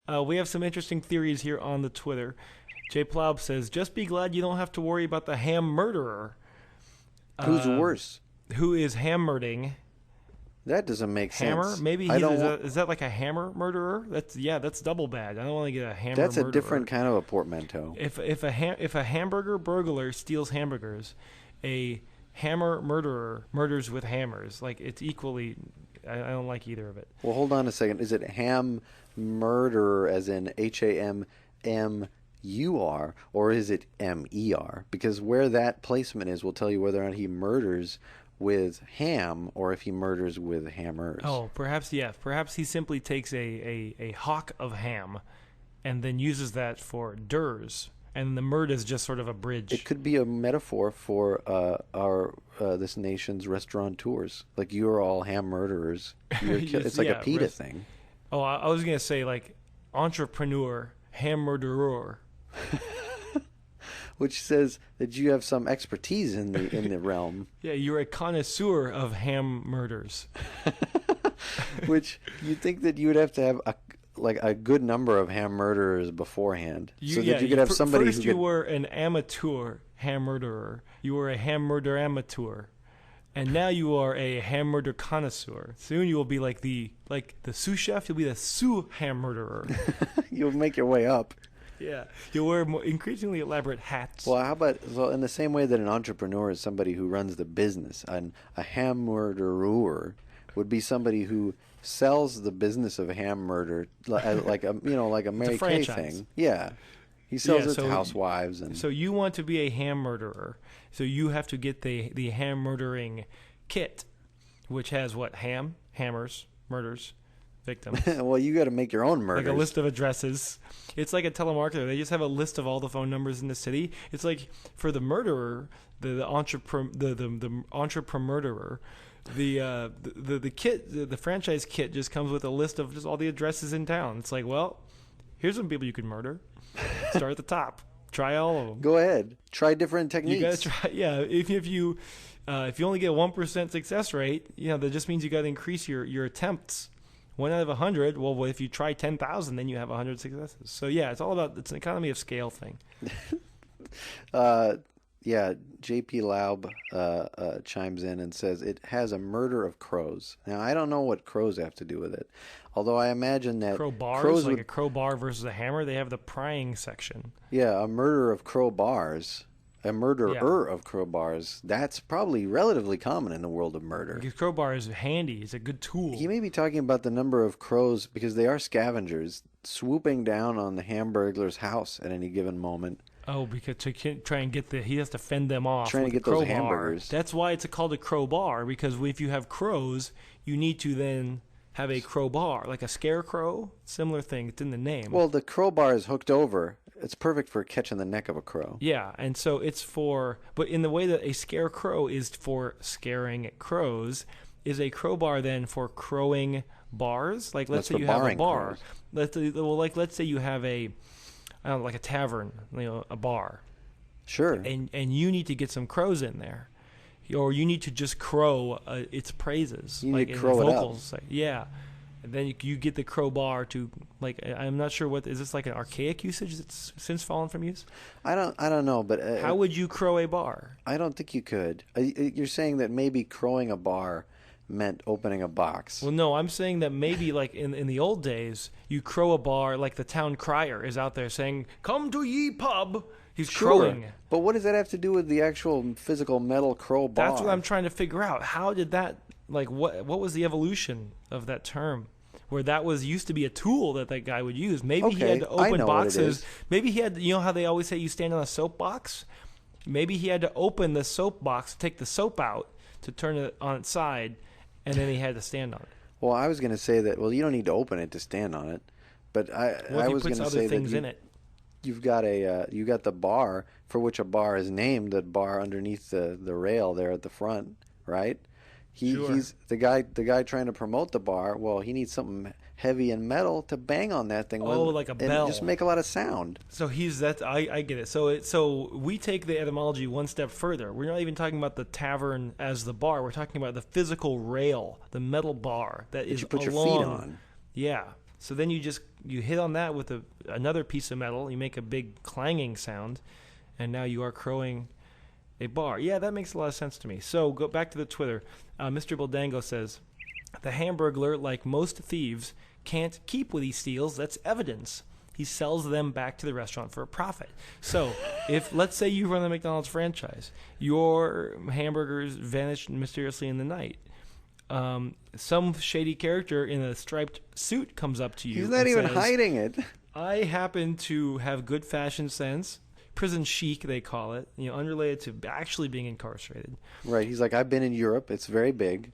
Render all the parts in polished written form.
We have some interesting theories here on the Twitter. Jay Plaub says, just be glad you don't have to worry about the ham murderer. Who's worse? Who is ham-murdering. That doesn't make Hammer? sense. Maybe is that like a hammer murderer? That's double bad. I don't want to get a hammer That's murderer. a different kind of a portmanteau. If a hamburger burglar steals hamburgers, a hammer murderer murders with hammers. Like, it's equally... I don't like either of it. Well, hold on a second. Is it ham murderer as in HAMMUR, or is it MER? Because where that placement is will tell you whether or not he murders with ham or if he murders with hammers. Oh, perhaps, yeah. Perhaps he simply takes a hock of ham and then uses that for durs. And the murd is just sort of a bridge. It could be a metaphor for our this nation's restaurateurs. Like, you're all ham murderers. It's like a PETA thing. Oh, I was going to say, like, entrepreneur, ham murderer. Which says that you have some expertise in the realm. Yeah, you're a connoisseur of ham murders. Which you'd think that you would have to have a good number of ham murderers beforehand, so that you could have somebody first who you could... were an amateur ham murderer. You were a ham murder amateur, and now you are a ham murder connoisseur. Soon you will be like the sous chef. You'll be the sous ham murderer. You'll make your way up. Yeah, you'll wear more increasingly elaborate hats. Well, how about, in the same way that an entrepreneur is somebody who runs the business, and a ham murderer would be somebody who sells the business of ham murder, like a Mary Kay thing. Yeah, he sells it to housewives. And so you want to be a ham murderer, so you have to get the ham murdering kit, which has what? Hammers, murders, victims. Well, you got to make your own murders. Like a list of addresses. It's like a telemarketer. They just have a list of all the phone numbers in the city. It's like, for the murderer, the entrepreneur-murderer, the kit, the franchise kit just comes with a list of just all the addresses in town. It's like, well, here's some people you can murder. Start at the top. Try all of them. Go ahead. Try different techniques. You got to try. Yeah. If you only get 1% success rate, that just means you got to increase your attempts. 1 out of 100. Well, if you try 10,000, then you have 100 successes. So yeah, it's an economy of scale thing. Yeah, J.P. Laub chimes in and says it has a murder of crows. Now, I don't know what crows have to do with it, although I imagine that crowbars, like a crowbar versus a hammer, they have the prying section. Yeah, a murder of crowbars, a murderer of crowbars. That's probably relatively common in the world of murder. Because crowbar is handy; it's a good tool. He may be talking about the number of crows because they are scavengers swooping down on the Hamburglar's house at any given moment. Oh, because to try and he has to fend them off. Trying to get those hamburgers. That's why it's called a crowbar, because if you have crows, you need to then have a crowbar, like a scarecrow. Similar thing. It's in the name. Well, the crowbar is hooked over. It's perfect for catching the neck of a crow. Yeah, and so but in the way that a scarecrow is for scaring crows, is a crowbar then for crowing bars? Like, let's say you have a bar. Let's say you have like a tavern, a bar. Sure. And you need to get some crows in there, or you need to just crow its praises. You need to crow vocals. it up. Yeah. And then you get the crowbar to, like, I'm not sure is this like an archaic usage that's since fallen from use? I don't know, but how would you crow a bar? I don't think you could. You're saying that maybe crowing a bar meant opening a box. Well, no, I'm saying that maybe like in the old days, you crow a bar like the town crier is out there saying, "Come to ye pub." He's crowing. But what does that have to do with the actual physical metal crow bar? That's what I'm trying to figure out. How did that, like, what was the evolution of that term? Where that used to be a tool that guy would use. Maybe he had to open boxes. Maybe he had, how they always say you stand on a soapbox? Maybe he had to open the soapbox, take the soap out to turn it on its side, and then he had to stand on it. Well, I was going to say that, you don't need to open it to stand on it. But I was going to say that in it. You've got you got the bar for which a bar is named, the bar underneath the rail there at the front, right? He's the guy trying to promote the bar. Well, he needs something heavy and metal to bang on that thing. Like a bell, and just make a lot of sound. So I get it. So we take the etymology one step further. We're not even talking about the tavern as the bar. We're talking about the physical rail, the metal bar that is you put along, your feet on. Yeah, So then you hit on that with another piece of metal. You make a big clanging sound, and now you are crowing a bar. Yeah, that makes a lot of sense to me. So go back to the Twitter. Mr. Bildango says, the Hamburglar, like most thieves, can't keep what he steals. That's evidence. He sells them back to the restaurant for a profit. So if, let's say you run the McDonald's franchise, your hamburgers vanish mysteriously in the night. Some shady character in a striped suit comes up to you. He's not even hiding it. I happen to have good fashion sense. Prison chic, they call it. Unrelated to actually being incarcerated. Right. He's like, I've been in Europe. It's very big.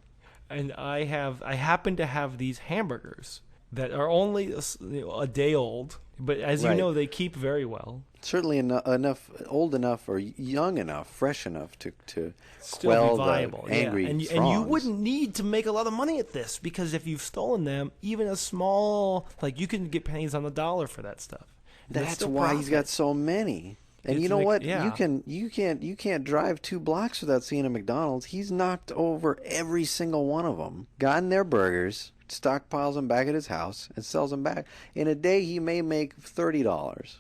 And I happen to have these hamburgers that are only a day old, but as you know, they keep very well. Certainly enough, old enough, or young enough, fresh enough to still quell be viable. The angry and you wouldn't need to make a lot of money at this, because if you've stolen them, even a small, you can get pennies on the dollar for that stuff. That's why he's got so many. And you know what? Yeah. You can't drive 2 blocks without seeing a McDonald's. He's knocked over every single one of them, gotten their burgers, stockpiles them back at his house, and sells them back. In a day, he may make $30,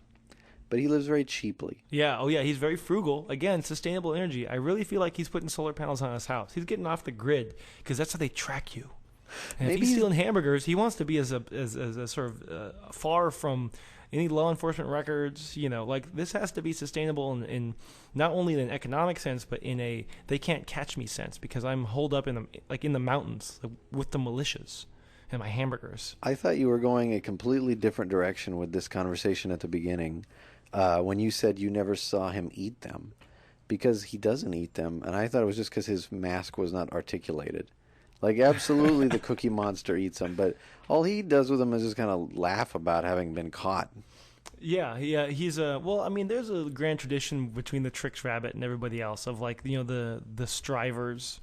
but he lives very cheaply. Yeah. Oh, yeah. He's very frugal. Again, sustainable energy. I really feel like he's putting solar panels on his house. He's getting off the grid because that's how they track you. And if he's stealing hamburgers, he wants to be as a sort of far from any law enforcement records. This has to be sustainable in not only in an economic sense, but in a they can't catch me sense, because I'm holed up in the mountains with the militias and my hamburgers. I thought you were going a completely different direction with this conversation at the beginning, when you said you never saw him eat them, because he doesn't eat them, and I thought it was just because his mask was not articulated. Absolutely, the Cookie Monster eats them, but all he does with them is just kind of laugh about having been caught. Yeah, he's there's a grand tradition between the Trix Rabbit and everybody else of the strivers.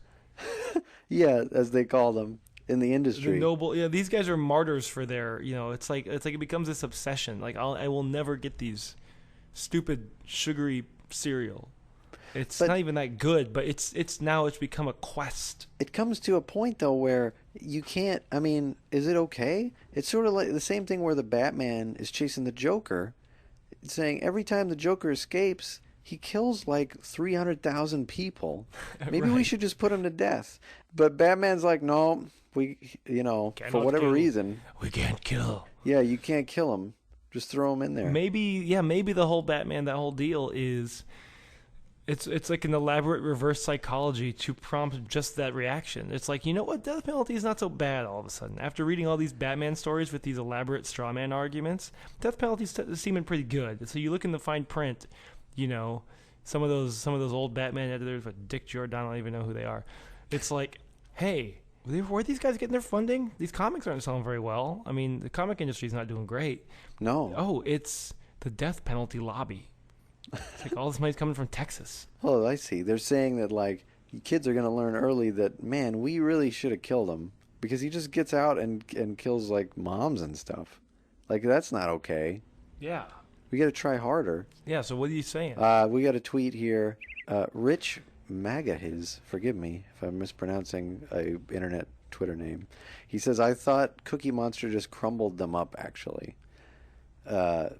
Yeah, as they call them in the industry. The noble, these guys are martyrs for their, it's like it becomes this obsession. I will never get these stupid sugary cereal. It's not even that good, but it's become a quest. It comes to a point, though, where you can't, is it okay? It's sort of like the same thing where the Batman is chasing the Joker, saying every time the Joker escapes, he kills 300,000 people. Maybe we should just put him to death. But Batman's like, no, we, for whatever reason. We can't kill. Yeah, you can't kill him. Just throw him in there. Maybe the whole Batman, that whole deal is... It's like an elaborate reverse psychology to prompt just that reaction. It's like, you know what? Death penalty is not so bad all of a sudden. After reading all these Batman stories with these elaborate straw man arguments, death penalties seeming pretty good. So you look in the fine print, some of those old Batman editors with Dick Giordano, I don't even know who they are. It's like, hey, where are these guys getting their funding? These comics aren't selling very well. The comic industry is not doing great. No. Oh, it's the death penalty lobby. It's all this money's coming from Texas. Oh, I see. They're saying that kids are going to learn early that, man, we really should have killed him, because he just gets out and kills moms and stuff. That's not okay. Yeah. We got to try harder. Yeah. So what are you saying? We got a tweet here. Rich Magahiz, forgive me if I'm mispronouncing a internet Twitter name. He says, I thought Cookie Monster just crumbled them up, actually.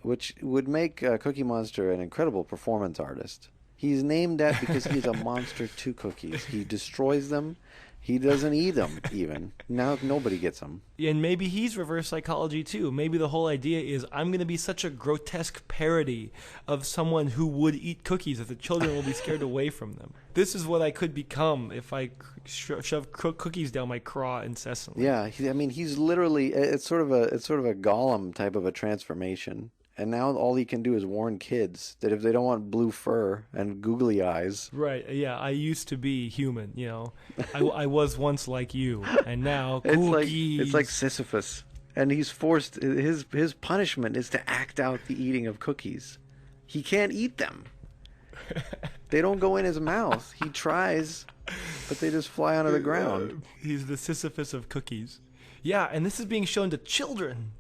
Which would make Cookie Monster an incredible performance artist. He's named that because he's a monster to cookies. He destroys them. He doesn't eat them, even. Now nobody gets them. And maybe he's reverse psychology, too. Maybe the whole idea is, I'm going to be such a grotesque parody of someone who would eat cookies that the children will be scared away from them. This is what I could become if I shove cookies down my craw incessantly. Yeah, he's literally, it's sort of a Gollum type of a transformation. And now all he can do is warn kids that if they don't want blue fur and googly eyes. Right, yeah, I used to be human, I was once like you, and now cookies. It's like Sisyphus. And he's forced, his punishment is to act out the eating of cookies. He can't eat them. They don't go in his mouth. He tries, but they just fly onto the ground. He's the Sisyphus of cookies. Yeah, and this is being shown to children.